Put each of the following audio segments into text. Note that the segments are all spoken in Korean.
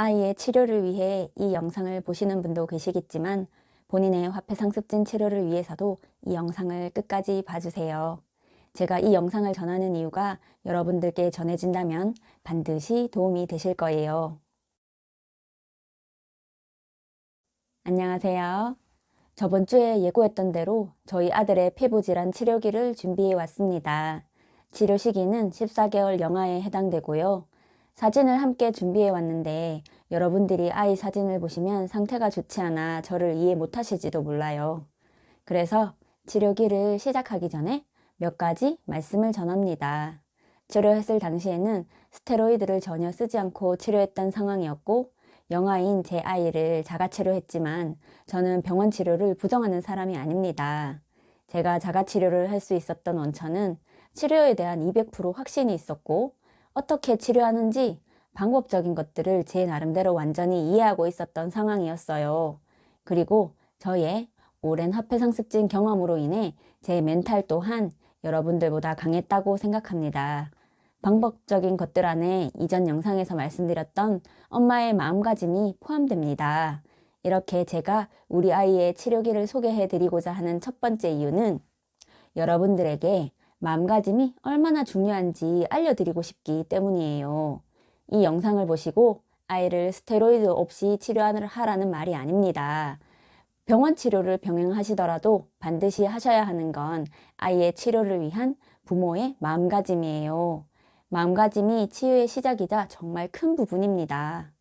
아이의 치료를 위해 이 영상을 보시는 분도 계시겠지만 본인의 화폐상습진 치료를 위해서도 이 영상을 끝까지 봐주세요. 제가 이 영상을 전하는 이유가 여러분들께 전해진다면 반드시 도움이 되실 거예요. 안녕하세요. 저번 주에 예고했던 대로 저희 아들의 피부질환 치료기를 준비해 왔습니다. 치료 시기는 14개월 영아에 해당되고요. 사진을 함께 준비해 왔는데 여러분들이 아이 사진을 보시면 상태가 좋지 않아 저를 이해 못 하실지도 몰라요. 그래서 치료기를 시작하기 전에 몇 가지 말씀을 전합니다. 치료했을 당시에는 스테로이드를 전혀 쓰지 않고 치료했던 상황이었고 영아인 제 아이를 자가치료했지만 저는 병원 치료를 부정하는 사람이 아닙니다. 제가 자가치료를 할 수 있었던 원천은 치료에 대한 200% 확신이 있었고 어떻게 치료하는지 방법적인 것들을 제 나름대로 완전히 이해하고 있었던 상황이었어요. 그리고 저의 오랜 화폐상습진 경험으로 인해 제 멘탈 또한 여러분들보다 강했다고 생각합니다. 방법적인 것들 안에 이전 영상에서 말씀드렸던 엄마의 마음가짐이 포함됩니다. 이렇게 제가 우리 아이의 치료기를 소개해 드리고자 하는 첫 번째 이유는 여러분들에게 마음가짐이 얼마나 중요한지 알려드리고 싶기 때문이에요. 이 영상을 보시고 아이를 스테로이드 없이 치료하라는 말이 아닙니다. 병원 치료를 병행하시더라도 반드시 하셔야 하는 건 아이의 치료를 위한 부모의 마음가짐이에요. 마음가짐이 치유의 시작이자 정말 큰 부분입니다.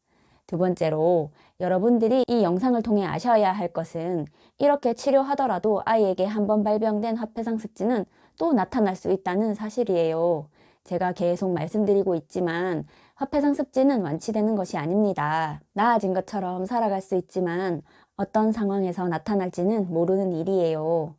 두 번째로 여러분들이 이 영상을 통해 아셔야 할 것은 이렇게 치료하더라도 아이에게 한번 발병된 화폐상습진은 또 나타날 수 있다는 사실이에요. 제가 계속 말씀드리고 있지만 화폐상습진은 완치되는 것이 아닙니다. 나아진 것처럼 살아갈 수 있지만 어떤 상황에서 나타날지는 모르는 일이에요.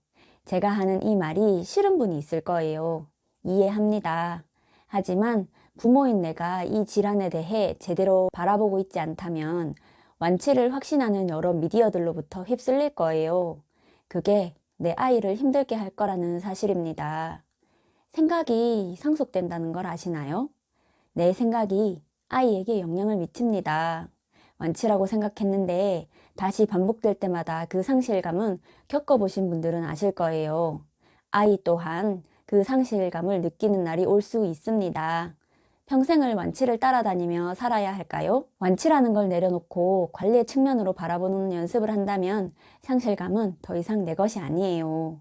제가 하는 이 말이 싫은 분이 있을 거예요. 이해합니다. 하지만 부모인 내가 이 질환에 대해 제대로 바라보고 있지 않다면 완치를 확신하는 여러 미디어들로부터 휩쓸릴 거예요. 그게 내 아이를 힘들게 할 거라는 사실입니다. 생각이 상속된다는 걸 아시나요? 내 생각이 아이에게 영향을 미칩니다. 완치라고 생각했는데 다시 반복될 때마다 그 상실감은 겪어보신 분들은 아실 거예요. 아이 또한 그 상실감을 느끼는 날이 올 수 있습니다. 평생을 완치를 따라다니며 살아야 할까요? 완치라는 걸 내려놓고 관리의 측면으로 바라보는 연습을 한다면 상실감은 더 이상 내 것이 아니에요.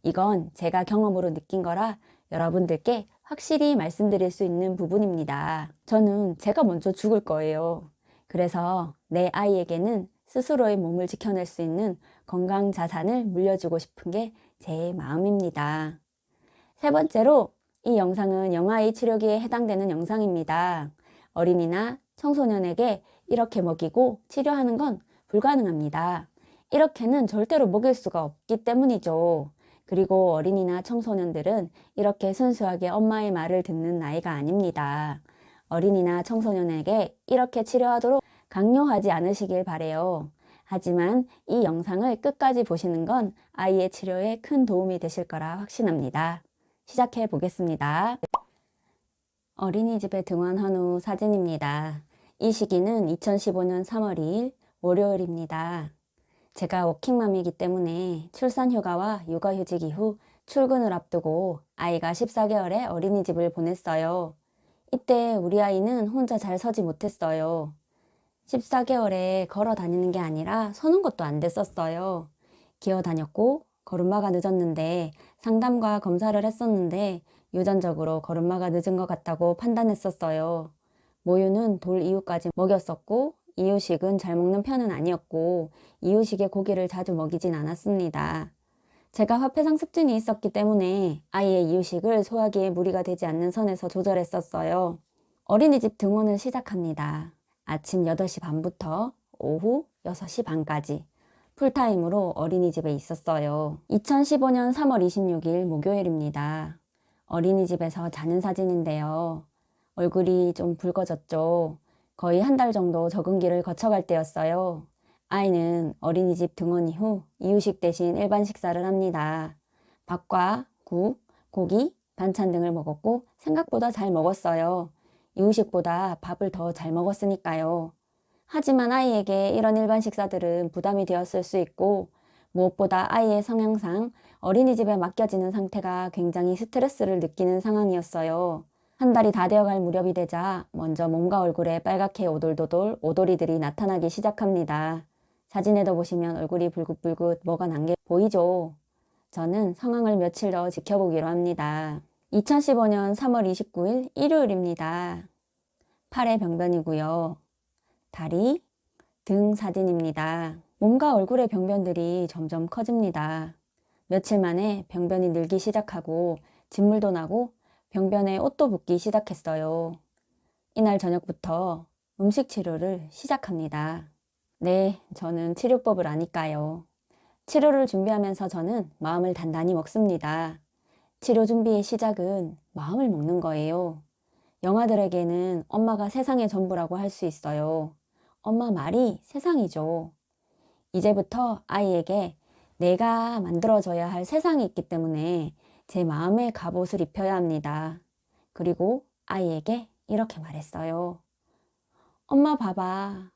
이건 제가 경험으로 느낀 거라 여러분들께 확실히 말씀드릴 수 있는 부분입니다. 저는 제가 먼저 죽을 거예요. 그래서 내 아이에게는 스스로의 몸을 지켜낼 수 있는 건강 자산을 물려주고 싶은 게 제 마음입니다. 세 번째로 이 영상은 영아의 치료기에 해당되는 영상입니다. 어린이나 청소년에게 이렇게 먹이고 치료하는 건 불가능합니다. 이렇게는 절대로 먹일 수가 없기 때문이죠. 그리고 어린이나 청소년들은 이렇게 순수하게 엄마의 말을 듣는 나이가 아닙니다. 어린이나 청소년에게 이렇게 치료하도록 강요하지 않으시길 바래요. 하지만 이 영상을 끝까지 보시는 건 아이의 치료에 큰 도움이 되실 거라 확신합니다. 시작해 보겠습니다. 어린이집에 등원한 후 사진입니다. 이 시기는 2015년 3월 2일 월요일입니다. 제가 워킹맘이기 때문에 출산휴가와 육아휴직 이후 출근을 앞두고 아이가 14개월에 어린이집을 보냈어요. 이때 우리 아이는 혼자 잘 서지 못했어요. 14개월에 걸어 다니는 게 아니라 서는 것도 안 됐었어요. 기어 다녔고 걸음마가 늦었는데 상담과 검사를 했었는데 유전적으로 걸음마가 늦은 것 같다고 판단했었어요. 모유는 돌 이후까지 먹였었고 이유식은 잘 먹는 편은 아니었고 이유식에 고기를 자주 먹이진 않았습니다. 제가 화폐상습진이 있었기 때문에 아이의 이유식을 소화기에 무리가 되지 않는 선에서 조절했었어요. 어린이집 등원을 시작합니다. 아침 8시 반부터 오후 6시 반까지 풀타임으로 어린이집에 있었어요. 2015년 3월 26일 목요일입니다. 어린이집에서 자는 사진인데요. 얼굴이 좀 붉어졌죠. 거의 한 달 정도 적응기를 거쳐갈 때였어요. 아이는 어린이집 등원 이후 이유식 대신 일반 식사를 합니다. 밥과 국, 고기, 반찬 등을 먹었고 생각보다 잘 먹었어요. 이유식보다 밥을 더 잘 먹었으니까요. 하지만 아이에게 이런 일반 식사들은 부담이 되었을 수 있고, 무엇보다 아이의 성향상 어린이집에 맡겨지는 상태가 굉장히 스트레스를 느끼는 상황이었어요. 한 달이 다 되어갈 무렵이 되자 먼저 몸과 얼굴에 빨갛게 오돌도돌 오돌이들이 나타나기 시작합니다. 사진에도 보시면 얼굴이 불긋불긋 뭐가 난 게 보이죠? 저는 상황을 며칠 더 지켜보기로 합니다. 2015년 3월 29일 일요일입니다. 팔의 병변이고요. 다리, 등 사진입니다. 몸과 얼굴의 병변들이 점점 커집니다. 며칠 만에 병변이 늘기 시작하고 진물도 나고 병변에 옷도 붙기 시작했어요. 이날 저녁부터 음식 치료를 시작합니다. 네, 저는 치료법을 아니까요. 치료를 준비하면서 저는 마음을 단단히 먹습니다. 치료 준비의 시작은 마음을 먹는 거예요. 영아들에게는 엄마가 세상의 전부라고 할 수 있어요. 엄마 말이 세상이죠. 이제부터 아이에게 내가 만들어줘야 할 세상이 있기 때문에 제 마음의 갑옷을 입혀야 합니다. 그리고 아이에게 이렇게 말했어요. 엄마 봐봐.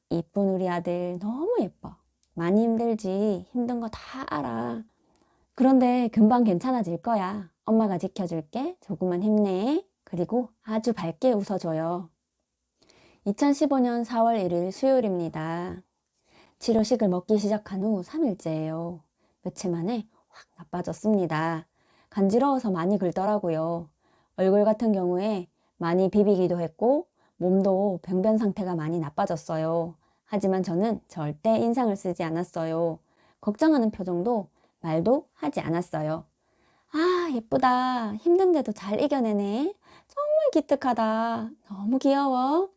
이쁜 우리 아들 너무 예뻐. 많이 힘들지. 힘든 거 다 알아. 그런데 금방 괜찮아질 거야. 엄마가 지켜줄게. 조금만 힘내. 그리고 아주 밝게 웃어줘요. 2015년 4월 1일 수요일입니다. 치료식을 먹기 시작한 후 3일째예요. 며칠 만에 확 나빠졌습니다. 간지러워서 많이 긁더라고요. 얼굴 같은 경우에 많이 비비기도 했고 몸도 병변 상태가 많이 나빠졌어요. 하지만 저는 절대 인상을 쓰지 않았어요. 걱정하는 표정도 말도 하지 않았어요. 아, 예쁘다. 힘든데도 잘 이겨내네. 정말 기특하다. 너무 귀여워.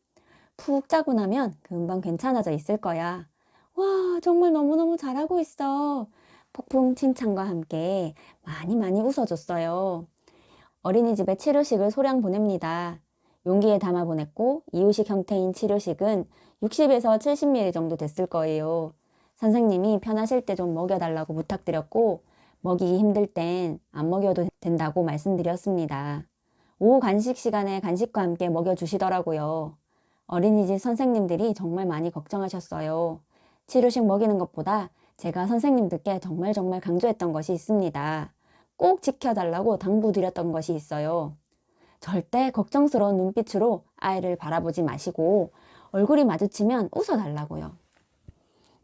푹 자고 나면 금방 괜찮아져 있을 거야. 와, 정말 너무너무 잘하고 있어. 폭풍 칭찬과 함께 많이 웃어줬어요. 어린이집에 치료식을 소량 보냅니다. 용기에 담아 보냈고 이유식 형태인 치료식은 60에서 70ml 정도 됐을 거예요. 선생님이 편하실 때 좀 먹여달라고 부탁드렸고 먹이기 힘들 땐 안 먹여도 된다고 말씀드렸습니다. 오후 간식 시간에 간식과 함께 먹여주시더라고요. 어린이집 선생님들이 정말 많이 걱정하셨어요. 치료식 먹이는 것보다 제가 선생님들께 정말 강조했던 것이 있습니다. 꼭 지켜달라고 당부드렸던 것이 있어요. 절대 걱정스러운 눈빛으로 아이를 바라보지 마시고 얼굴이 마주치면 웃어달라고요.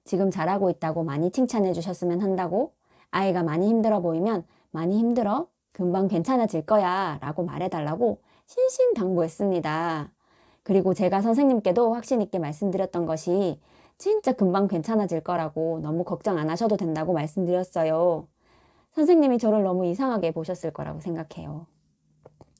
지금 잘하고 있다고 많이 칭찬해 주셨으면 한다고, 아이가 많이 힘들어 보이면 많이 힘들어? 금방 괜찮아질 거야 라고 말해달라고 신신당부했습니다. 그리고 제가 선생님께도 확신 있게 말씀드렸던 것이 진짜 금방 괜찮아질 거라고 너무 걱정 안 하셔도 된다고 말씀드렸어요. 선생님이 저를 너무 이상하게 보셨을 거라고 생각해요.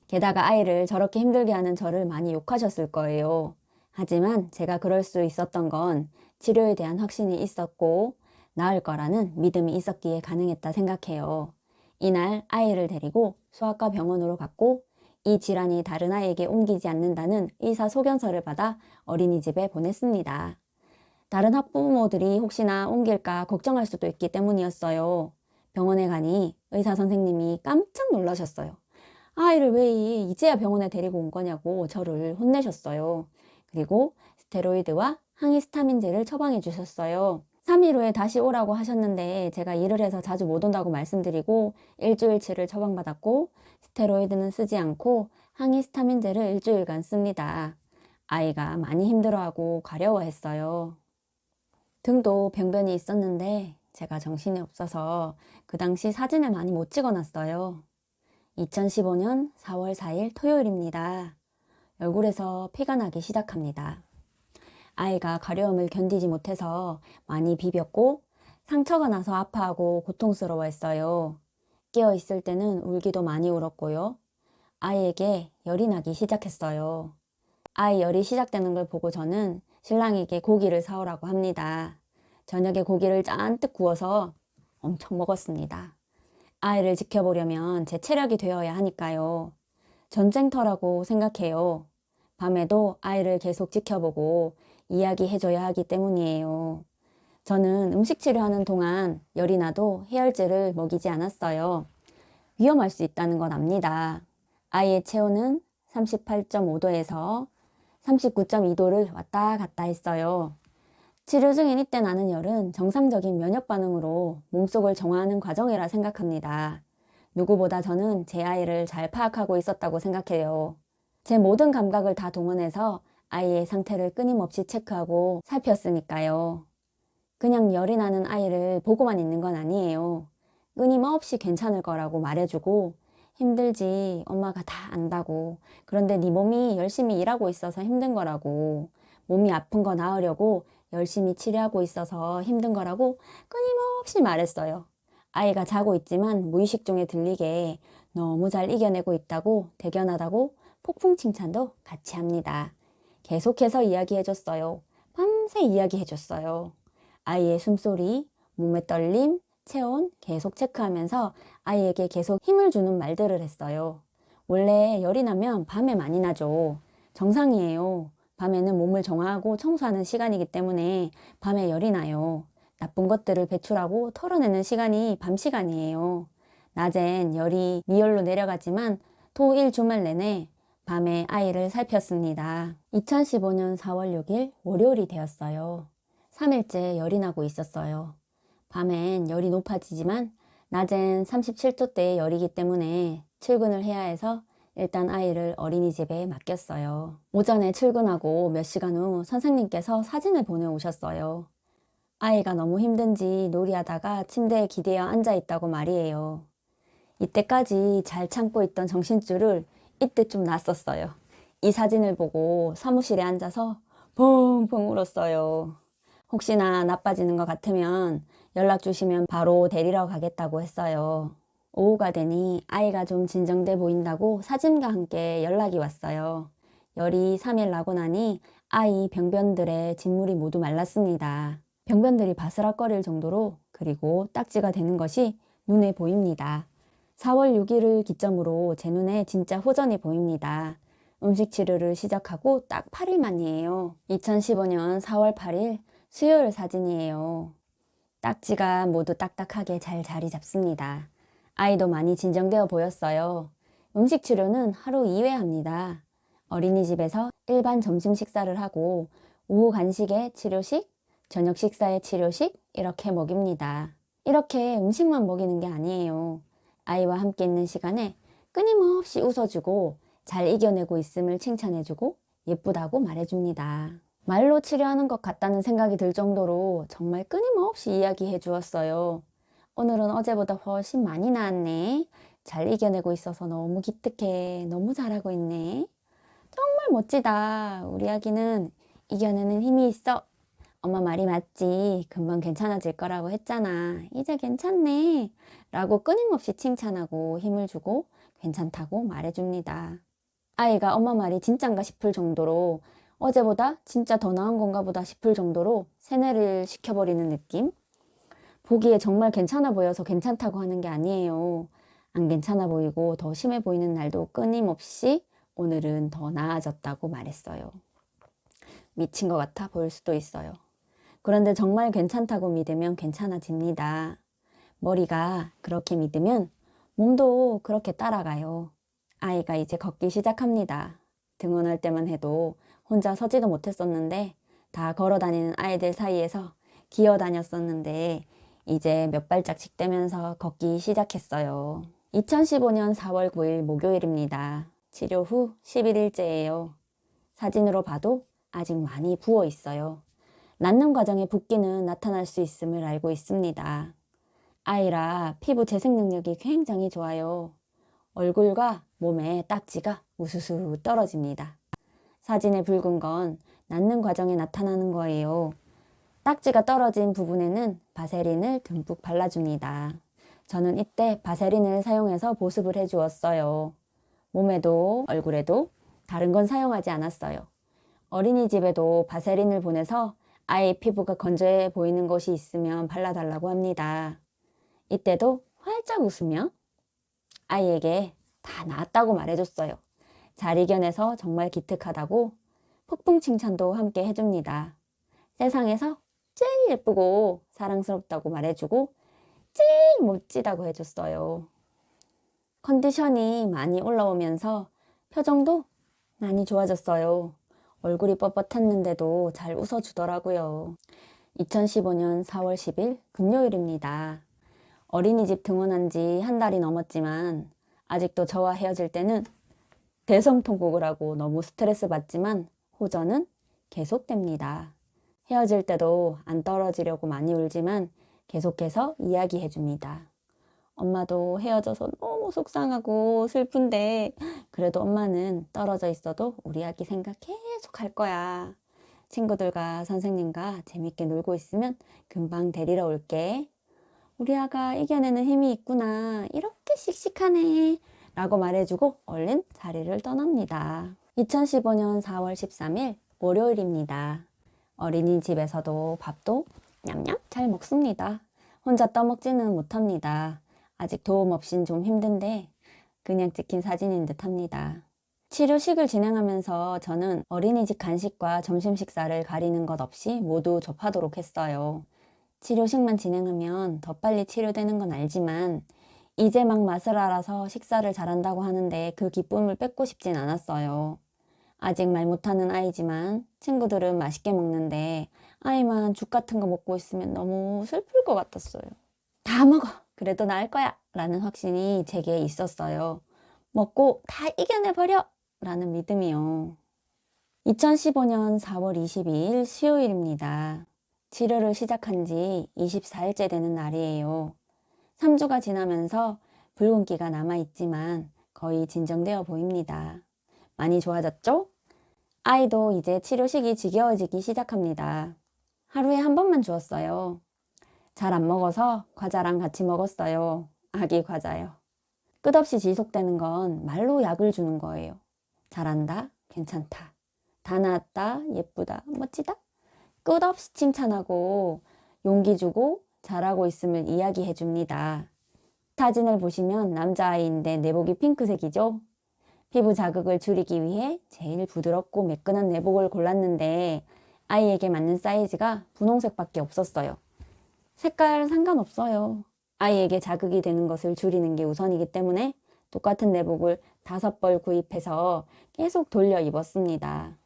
게다가 아이를 저렇게 힘들게 하는 저를 많이 욕하셨을 거예요. 하지만 제가 그럴 수 있었던 건 치료에 대한 확신이 있었고 나을 거라는 믿음이 있었기에 가능했다 생각해요. 이날 아이를 데리고 소아과 병원으로 갔고 이 질환이 다른 아이에게 옮기지 않는다는 의사 소견서를 받아 어린이집에 보냈습니다. 다른 학부모들이 혹시나 옮길까 걱정할 수도 있기 때문이었어요. 병원에 가니 의사 선생님이 깜짝 놀라셨어요. 아이를 왜 이제야 병원에 데리고 온 거냐고 저를 혼내셨어요. 그리고 스테로이드와 항히스타민제를 처방해 주셨어요. 3일 후에 다시 오라고 하셨는데 제가 일을 해서 자주 못 온다고 말씀드리고 일주일치를 처방받았고 스테로이드는 쓰지 않고 항히스타민제를 일주일간 씁니다. 아이가 많이 힘들어하고 가려워했어요. 등도 병변이 있었는데 제가 정신이 없어서 그 당시 사진을 많이 못 찍어놨어요. 2015년 4월 4일 토요일입니다. 얼굴에서 피가 나기 시작합니다. 아이가 가려움을 견디지 못해서 많이 비볐고 상처가 나서 아파하고 고통스러워했어요. 깨어있을 때는 울기도 많이 울었고요. 아이에게 열이 나기 시작했어요. 아이 열이 시작되는 걸 보고 저는 신랑에게 고기를 사오라고 합니다. 저녁에 고기를 잔뜩 구워서 엄청 먹었습니다. 아이를 지켜보려면 제 체력이 되어야 하니까요. 전쟁터라고 생각해요. 밤에도 아이를 계속 지켜보고 이야기해줘야 하기 때문이에요. 저는 음식 치료하는 동안 열이 나도 해열제를 먹이지 않았어요. 위험할 수 있다는 건 압니다. 아이의 체온은 38.5도에서 39.2도를 왔다 갔다 했어요. 치료 중인 이때 나는 열은 정상적인 면역 반응으로 몸속을 정화하는 과정이라 생각합니다. 누구보다 저는 제 아이를 잘 파악하고 있었다고 생각해요. 제 모든 감각을 다 동원해서 아이의 상태를 끊임없이 체크하고 살폈으니까요. 그냥 열이 나는 아이를 보고만 있는 건 아니에요. 끊임없이 괜찮을 거라고 말해주고 힘들지 엄마가 다 안다고 그런데 네 몸이 열심히 일하고 있어서 힘든 거라고 몸이 아픈 거 나으려고 열심히 치료하고 있어서 힘든 거라고 끊임없이 말했어요. 아이가 자고 있지만 무의식 중에 들리게 너무 잘 이겨내고 있다고 대견하다고 폭풍 칭찬도 같이 합니다. 계속해서 이야기해줬어요. 밤새 이야기해줬어요. 아이의 숨소리, 몸의 떨림, 체온 계속 체크하면서 아이에게 계속 힘을 주는 말들을 했어요. 원래 열이 나면 밤에 많이 나죠. 정상이에요. 밤에는 몸을 정화하고 청소하는 시간이기 때문에 밤에 열이 나요. 나쁜 것들을 배출하고 털어내는 시간이 밤 시간이에요. 낮엔 열이 미열로 내려가지만 토, 일 주말 내내 밤에 아이를 살폈습니다. 2015년 4월 6일 월요일이 되었어요. 3일째 열이 나고 있었어요. 밤엔 열이 높아지지만 낮엔 37도대의 열이기 때문에 출근을 해야 해서 일단 아이를 어린이집에 맡겼어요. 오전에 출근하고 몇 시간 후 선생님께서 사진을 보내오셨어요. 아이가 너무 힘든지 놀이하다가 침대에 기대어 앉아 있다고 말이에요. 이때까지 잘 참고 있던 정신줄을 이때 좀 놨었어요. 이 사진을 보고 사무실에 앉아서 펑펑 울었어요. 혹시나 나빠지는 것 같으면 연락 주시면 바로 데리러 가겠다고 했어요. 오후가 되니 아이가 좀 진정돼 보인다고 사진과 함께 연락이 왔어요. 열이 3일 나고 나니 아이 병변들의 진물이 모두 말랐습니다. 병변들이 바스락거릴 정도로 그리고 딱지가 되는 것이 눈에 보입니다. 4월 6일을 기점으로 제 눈에 진짜 호전이 보입니다. 음식 치료를 시작하고 딱 8일 만이에요. 2015년 4월 8일 수요일 사진이에요. 딱지가 모두 딱딱하게 잘 자리 잡습니다. 아이도 많이 진정되어 보였어요. 음식 치료는 하루 2회 합니다. 어린이집에서 일반 점심 식사를 하고 오후 간식에 치료식, 저녁 식사에 치료식 이렇게 먹입니다. 이렇게 음식만 먹이는 게 아니에요. 아이와 함께 있는 시간에 끊임없이 웃어주고 잘 이겨내고 있음을 칭찬해주고 예쁘다고 말해줍니다. 말로 치료하는 것 같다는 생각이 들 정도로 정말 끊임없이 이야기해 주었어요. 오늘은 어제보다 훨씬 많이 나았네. 잘 이겨내고 있어서 너무 기특해. 너무 잘하고 있네. 정말 멋지다. 우리 아기는 이겨내는 힘이 있어. 엄마 말이 맞지. 금방 괜찮아질 거라고 했잖아. 이제 괜찮네. 라고 끊임없이 칭찬하고 힘을 주고 괜찮다고 말해줍니다. 아이가 엄마 말이 진짠가 싶을 정도로 어제보다 진짜 더 나은 건가 보다 싶을 정도로 세뇌를 시켜버리는 느낌? 보기에 정말 괜찮아 보여서 괜찮다고 하는 게 아니에요. 안 괜찮아 보이고 더 심해 보이는 날도 끊임없이 오늘은 더 나아졌다고 말했어요. 미친 것 같아 보일 수도 있어요. 그런데 정말 괜찮다고 믿으면 괜찮아집니다. 머리가 그렇게 믿으면 몸도 그렇게 따라가요. 아이가 이제 걷기 시작합니다. 등원할 때만 해도 혼자 서지도 못했었는데 다 걸어 다니는 아이들 사이에서 기어 다녔었는데 이제 몇 발짝씩 떼면서 걷기 시작했어요. 2015년 4월 9일 목요일입니다. 치료 후 11일째예요. 사진으로 봐도 아직 많이 부어 있어요. 낫는 과정에 붓기는 나타날 수 있음을 알고 있습니다. 아이라 피부 재생 능력이 굉장히 좋아요. 얼굴과 몸에 딱지가 우수수 떨어집니다. 사진에 붉은 건 낫는 과정에 나타나는 거예요. 딱지가 떨어진 부분에는 바세린을 듬뿍 발라줍니다. 저는 이때 바세린을 사용해서 보습을 해주었어요. 몸에도 얼굴에도 다른 건 사용하지 않았어요. 어린이집에도 바세린을 보내서 아이 피부가 건조해 보이는 곳이 있으면 발라달라고 합니다. 이때도 활짝 웃으며 아이에게 다 나았다고 말해줬어요. 잘 이겨내서 정말 기특하다고 폭풍 칭찬도 함께 해줍니다. 세상에서 제일 예쁘고 사랑스럽다고 말해주고 제일 멋지다고 해줬어요. 컨디션이 많이 올라오면서 표정도 많이 좋아졌어요. 얼굴이 뻣뻣했는데도 잘 웃어주더라고요. 2015년 4월 10일 금요일입니다. 어린이집 등원한 지 한 달이 넘었지만 아직도 저와 헤어질 때는 대성통곡을 하고 너무 스트레스 받지만 호전은 계속됩니다. 헤어질 때도 안 떨어지려고 많이 울지만 계속해서 이야기해 줍니다. 엄마도 헤어져서 너무 속상하고 슬픈데 그래도 엄마는 떨어져 있어도 우리 아기 생각 계속 할 거야. 친구들과 선생님과 재밌게 놀고 있으면 금방 데리러 올게. 우리 아가 이겨내는 힘이 있구나. 이렇게 씩씩하네. 라고 말해주고 얼른 자리를 떠납니다. 2015년 4월 13일 월요일입니다. 어린이집에서도 밥도 냠냠 잘 먹습니다. 혼자 떠먹지는 못합니다. 아직 도움 없인 좀 힘든데 그냥 찍힌 사진인 듯 합니다. 치료식을 진행하면서 저는 어린이집 간식과 점심 식사를 가리는 것 없이 모두 접하도록 했어요. 치료식만 진행하면 더 빨리 치료되는 건 알지만 이제 막 맛을 알아서 식사를 잘한다고 하는데 그 기쁨을 뺏고 싶진 않았어요. 아직 말 못하는 아이지만 친구들은 맛있게 먹는데 아이만 죽 같은 거 먹고 있으면 너무 슬플 것 같았어요. 다 먹어! 그래도 나을 거야! 라는 확신이 제게 있었어요. 먹고 다 이겨내버려! 라는 믿음이요. 2015년 4월 22일 수요일입니다. 치료를 시작한 지 24일째 되는 날이에요. 3주가 지나면서 붉은기가 남아있지만 거의 진정되어 보입니다. 많이 좋아졌죠? 아이도 이제 치료식이 지겨워지기 시작합니다. 하루에 한 번만 주었어요. 잘 안 먹어서 과자랑 같이 먹었어요. 아기 과자요. 끝없이 지속되는 건 말로 약을 주는 거예요. 잘한다, 괜찮다. 다 나았다, 예쁘다, 멋지다. 끝없이 칭찬하고 용기 주고 잘하고 있음을 이야기해 줍니다. 사진을 보시면 남자아이인데 내복이 핑크색이죠? 피부 자극을 줄이기 위해 제일 부드럽고 매끈한 내복을 골랐는데 아이에게 맞는 사이즈가 분홍색밖에 없었어요. 색깔 상관없어요. 아이에게 자극이 되는 것을 줄이는 게 우선이기 때문에 똑같은 내복을 5벌 구입해서 계속 돌려 입었습니다.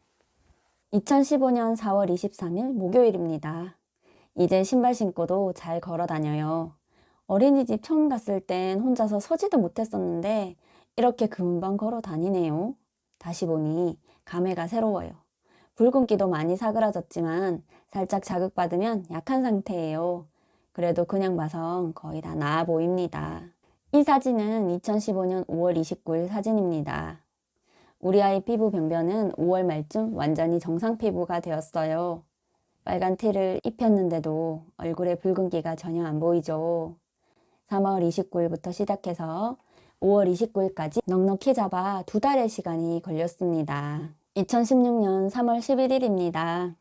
2015년 4월 23일 목요일입니다. 이제 신발 신고도 잘 걸어 다녀요. 어린이집 처음 갔을 땐 혼자서 서지도 못했었는데 이렇게 금방 걸어 다니네요. 다시 보니 감회가 새로워요. 붉은기도 많이 사그라졌지만 살짝 자극받으면 약한 상태예요. 그래도 그냥 봐선 거의 다 나아 보입니다. 이 사진은 2015년 5월 29일 사진입니다. 우리 아이 피부 병변은 5월 말쯤 완전히 정상 피부가 되었어요. 빨간 티를 입혔는데도 얼굴에 붉은기가 전혀 안 보이죠. 3월 29일부터 시작해서 5월 29일까지 넉넉히 잡아 2달의 시간이 걸렸습니다. 2016년 3월 11일입니다.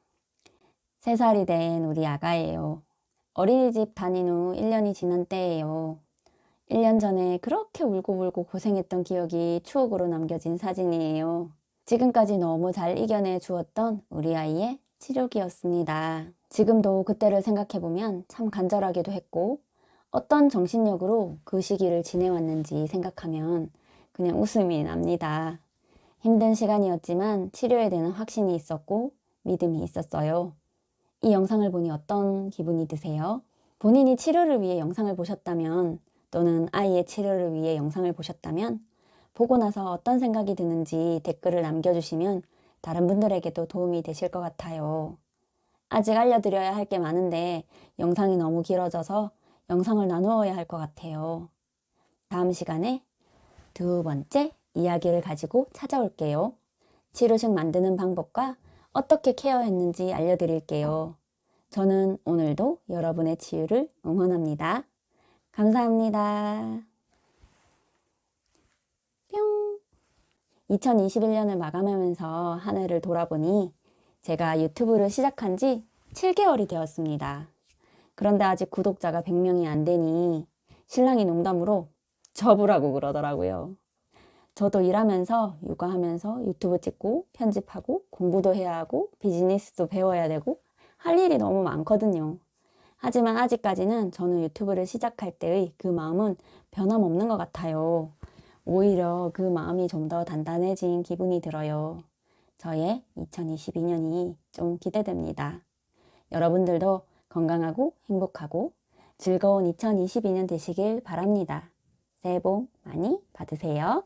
3살이 된 우리 아가예요. 어린이집 다닌 후 1년이 지난 때예요. 1년 전에 그렇게 울고 고생했던 기억이 추억으로 남겨진 사진이에요. 지금까지 너무 잘 이겨내 주었던 우리 아이의 치료기였습니다. 지금도 그때를 생각해보면 참 간절하기도 했고 어떤 정신력으로 그 시기를 지내왔는지 생각하면 그냥 웃음이 납니다. 힘든 시간이었지만 치료에 대한 확신이 있었고 믿음이 있었어요. 이 영상을 보니 어떤 기분이 드세요? 본인이 치료를 위해 영상을 보셨다면 또는 아이의 치료를 위해 영상을 보셨다면 보고 나서 어떤 생각이 드는지 댓글을 남겨주시면 다른 분들에게도 도움이 되실 것 같아요. 아직 알려드려야 할 게 많은데 영상이 너무 길어져서 영상을 나누어야 할 것 같아요. 다음 시간에 2번째 이야기를 가지고 찾아올게요. 치료식 만드는 방법과 어떻게 케어했는지 알려드릴게요. 저는 오늘도 여러분의 치유를 응원합니다. 감사합니다. 뿅! 2021년을 마감하면서 한 해를 돌아보니 제가 유튜브를 시작한 지 7개월이 되었습니다. 그런데 아직 구독자가 100명이 안 되니 신랑이 농담으로 접으라고 그러더라고요. 저도 일하면서 육아하면서 유튜브 찍고 편집하고 공부도 해야 하고 비즈니스도 배워야 되고 할 일이 너무 많거든요. 하지만 아직까지는 저는 유튜브를 시작할 때의 그 마음은 변함없는 것 같아요. 오히려 그 마음이 좀 더 단단해진 기분이 들어요. 저의 2022년이 좀 기대됩니다. 여러분들도 건강하고 행복하고 즐거운 2022년 되시길 바랍니다. 새해 복 많이 받으세요.